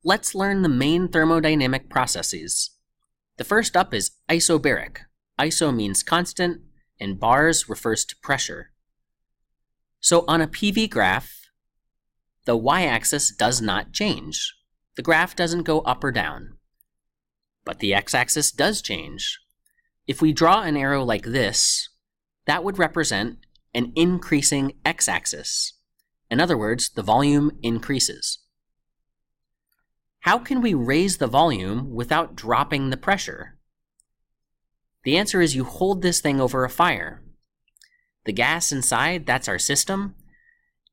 let's learn the main thermodynamic processes. The first up is isobaric. Iso means constant, and bars refers to pressure. So on a PV graph, the y-axis does not change. The graph doesn't go up or down. But the x-axis does change. If we draw an arrow like this, that would represent an increasing x-axis. In other words, the volume increases. How can we raise the volume without dropping the pressure? The answer is you hold this thing over a fire. The gas inside, that's our system.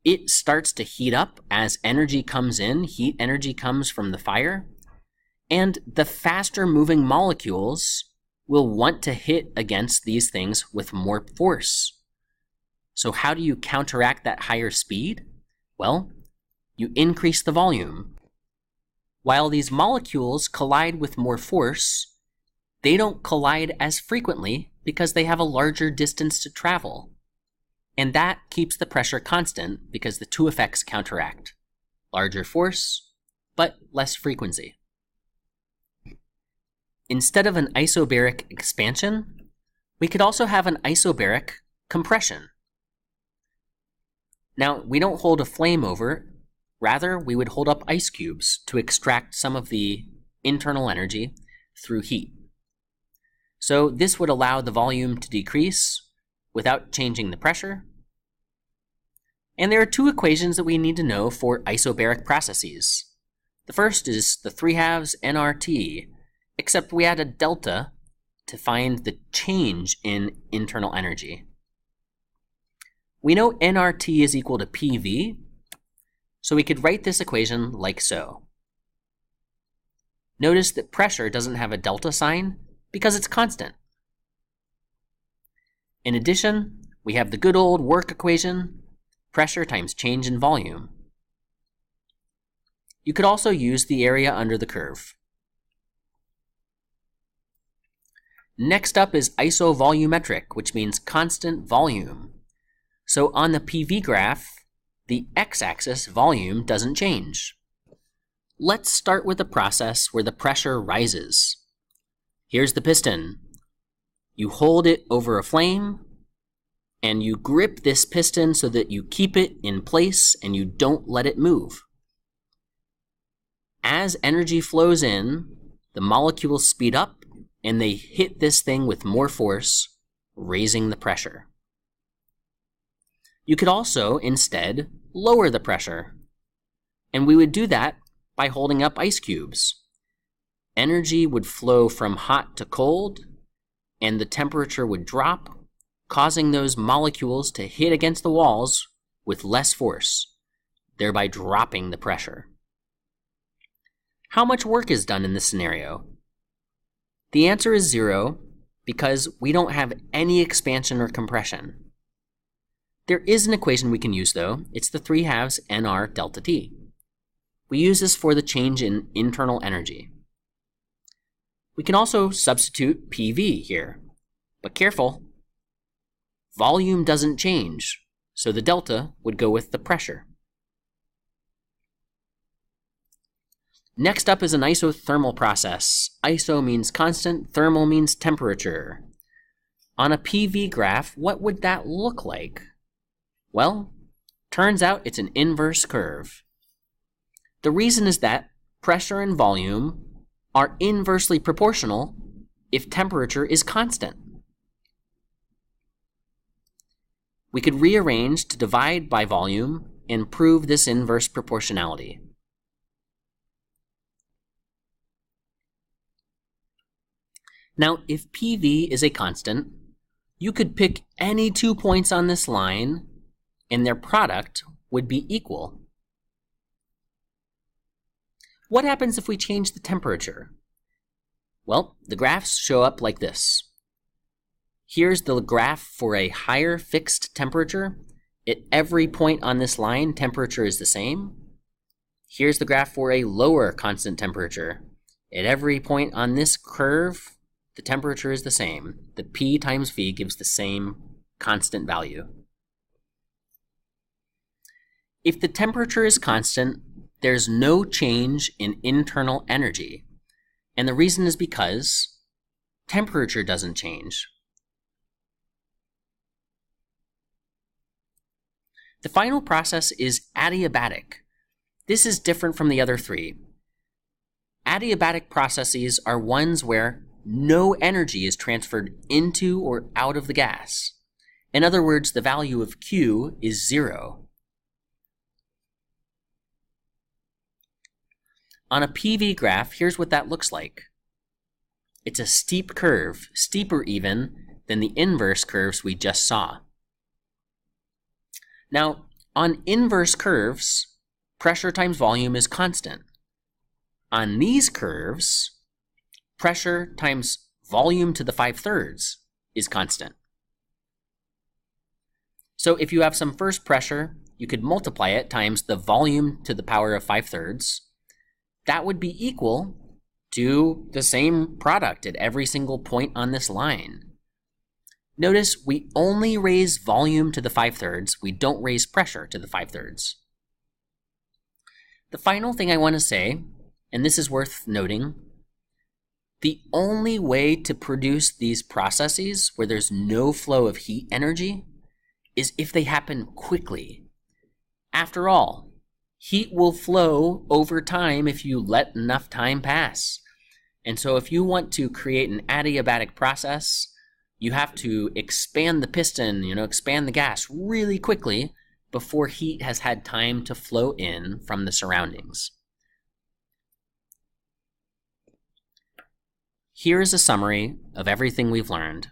It starts to heat up as energy comes in. Heat energy comes from the fire. And the faster moving molecules will want to hit against these things with more force. So how do you counteract that higher speed? Well, you increase the volume. While these molecules collide with more force, they don't collide as frequently because they have a larger distance to travel. And that keeps the pressure constant because the two effects counteract. Larger force, but less frequency. Instead of an isobaric expansion, we could also have an isobaric compression. Now, we don't hold a flame over. Rather, we would hold up ice cubes to extract some of the internal energy through heat. So this would allow the volume to decrease without changing the pressure. And there are two equations that we need to know for isobaric processes. The first is the 3/2 nRT, except we add a delta to find the change in internal energy. We know nRT is equal to PV, so we could write this equation like so. Notice that pressure doesn't have a delta sign because it's constant. In addition, we have the good old work equation, pressure times change in volume. You could also use the area under the curve. Next up is isovolumetric, which means constant volume. So on the PV graph, the x-axis volume doesn't change. Let's start with a process where the pressure rises. Here's the piston. You hold it over a flame, and you grip this piston so that you keep it in place and you don't let it move. As energy flows in, the molecules speed up and they hit this thing with more force, raising the pressure. You could also, instead, lower the pressure. And we would do that by holding up ice cubes. Energy would flow from hot to cold, and the temperature would drop, causing those molecules to hit against the walls with less force, thereby dropping the pressure. How much work is done in this scenario? The answer is 0 because we don't have any expansion or compression. There is an equation we can use though. It's the 3/2 nR delta T. We use this for the change in internal energy. We can also substitute PV here, but careful. Volume doesn't change, so the delta would go with the pressure. Next up is an isothermal process. Iso means constant, thermal means temperature. On a PV graph, what would that look like? Well, turns out it's an inverse curve. The reason is that pressure and volume are inversely proportional if temperature is constant. We could rearrange to divide by volume and prove this inverse proportionality. Now, if PV is a constant, you could pick any 2 points on this line and their product would be equal. What happens if we change the temperature? Well, the graphs show up like this. Here's the graph for a higher fixed temperature. At every point on this line, temperature is the same. Here's the graph for a lower constant temperature. At every point on this curve, the temperature is the same. The P times V gives the same constant value. If the temperature is constant, there's no change in internal energy. And the reason is because temperature doesn't change. The final process is adiabatic. This is different from the other three. Adiabatic processes are ones where no energy is transferred into or out of the gas. In other words, the value of Q is 0. On a PV graph, here's what that looks like. It's a steep curve, steeper even than the inverse curves we just saw. Now, on inverse curves, pressure times volume is constant. On these curves, pressure times volume to the 5/3 is constant. So if you have some first pressure, you could multiply it times the volume to the power of 5/3. That would be equal to the same product at every single point on this line. Notice we only raise volume to the 5/3. We don't raise pressure to the 5/3. The final thing I want to say, and this is worth noting, the only way to produce these processes where there's no flow of heat energy is if they happen quickly. After all, heat will flow over time if you let enough time pass. And so if you want to create an adiabatic process, you have to expand the piston, expand the gas really quickly before heat has had time to flow in from the surroundings. Here is a summary of everything we've learned.